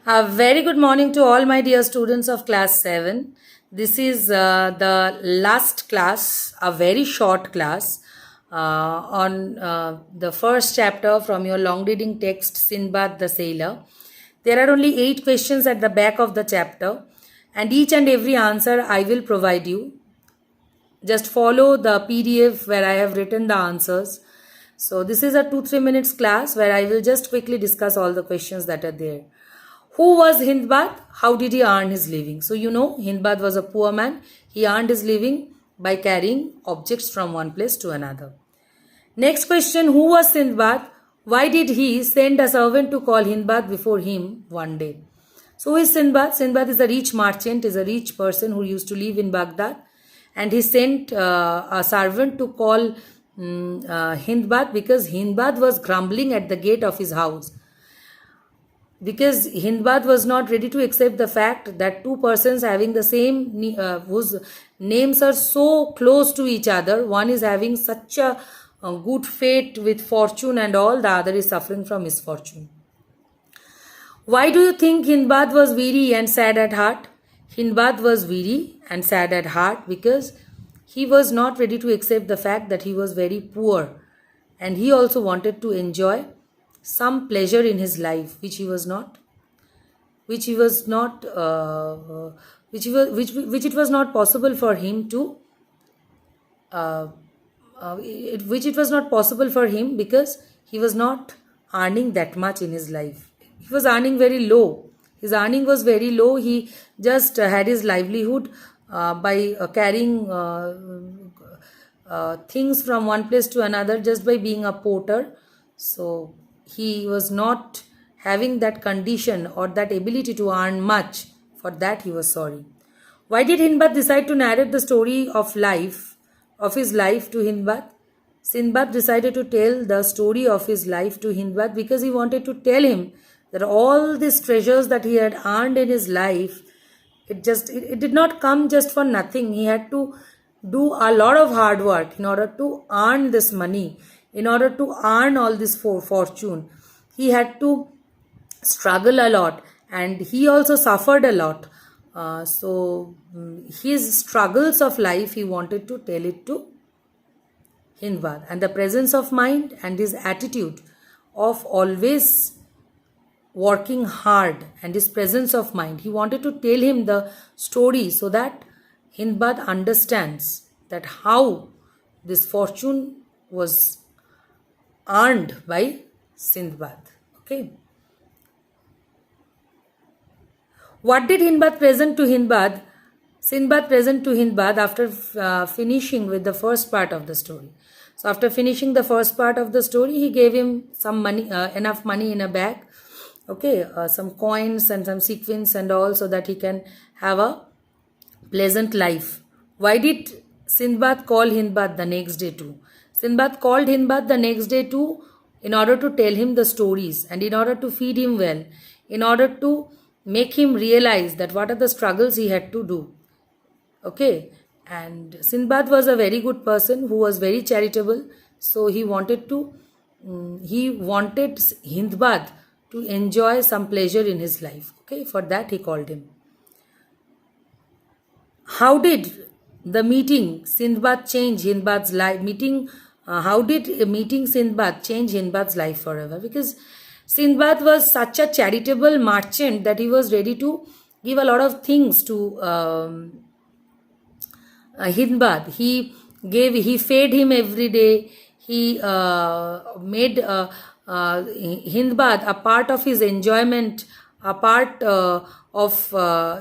A very good morning to all my dear students of class 7. This is the last class, a very short class on the first chapter from your long reading text, Sinbad the Sailor. There are only 8 questions at the back of the chapter, and each and every answer I will provide you. Just follow the PDF where I have written the answers. So, this is a 2-3 minutes class where I will just quickly discuss all the questions that are there. Who was Hindbad? How did he earn his living? So you know Hindbad was a poor man. He earned his living by carrying objects from one place to another. Next question, who was Hindbad? Why did he send a servant to call Hindbad before him one day? So who is Sindbad? Sindbad is a rich merchant, is a rich person who used to live in Baghdad, and he sent a servant to call Hindbad because Hindbad was grumbling at the gate of his house. Because Hindbad was not ready to accept the fact that two persons having the same, whose names are so close to each other, one is having such a good fate with fortune and all, the other is suffering from misfortune. Why do you think Hindbad was weary and sad at heart? Hindbad was weary and sad at heart because he was not ready to accept the fact that he was very poor, and he also wanted to enjoy some pleasure in his life which it was not possible for him to which it was not possible for him because he was not earning that much in his life. He was earning very low. His earning was very low. He just had his livelihood by carrying things from one place to another, just by being a porter. So he was not having that condition or that ability to earn much. For that he was sorry. Why did Hindbad decide to narrate the story of his life to Hindbad? Sindbad decided to tell the story of his life to Hindbad because he wanted to tell him that all these treasures that he had earned in his life, it did not come just for nothing. He had to do a lot of hard work in order to earn this money, in order to earn all this fortune. He had to struggle a lot, and he also suffered a lot. So his struggles of life, he wanted to tell it to Hindbad, and the presence of mind and his attitude of always working hard and his presence of mind, he wanted to tell him the story so that Hindbad understands that how this fortune was earned by Sindbad. Okay. What did Hindbad present to Hindbad? Sindbad present to Hindbad after finishing with the first part of the story. So after finishing the first part of the story, he gave him some money, enough money in a bag, okay, some coins and some sequins and all, so that he can have a pleasant life. Why did Sindbad call Hindbad the next day too? Sindbad called Hindbad the next day too in order to tell him the stories and in order to feed him well, in order to make him realize that what are the struggles he had to do. Okay, and Sindbad was a very good person who was very charitable, so he wanted Hindbad to enjoy some pleasure in his life. Okay, for that he called him. How did the meeting Sindbad change Hindbad's life? How did meeting Sindbad change Hindbad's life forever? Because Sindbad was such a charitable merchant that he was ready to give a lot of things to Hindbad. He fed him every day. He made Hindbad a part of his enjoyment, a part of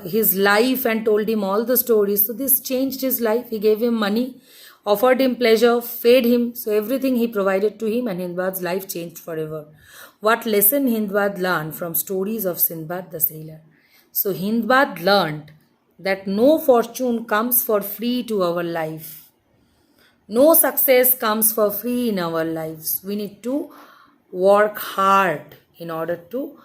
his life, and told him all the stories. So this changed his life. He gave him money, offered him pleasure, fed him. So everything he provided to him, and Hindbad's life changed forever. What lesson Hindbad learned from stories of Sindbad the Sailor? So Hindbad learned that no fortune comes for free to our life. No success comes for free in our lives. We need to work hard in order to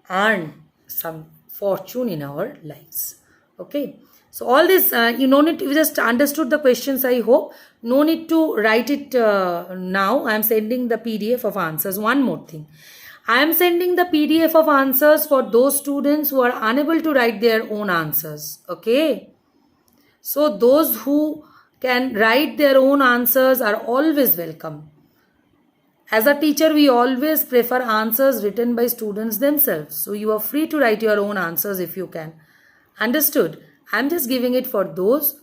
earn some fortune in our lives. Okay. So all this, you just understood the questions, I hope. No need to write it now. I am sending the PDF of answers. One more thing. I am sending the PDF of answers for those students who are unable to write their own answers. Okay. So those who can write their own answers are always welcome. As a teacher, we always prefer answers written by students themselves. So you are free to write your own answers if you can. Understood? I'm just giving it for those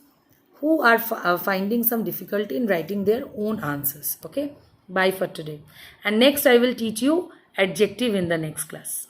who are finding some difficulty in writing their own answers. Okay? Bye for today. And next I will teach you adjective in the next class.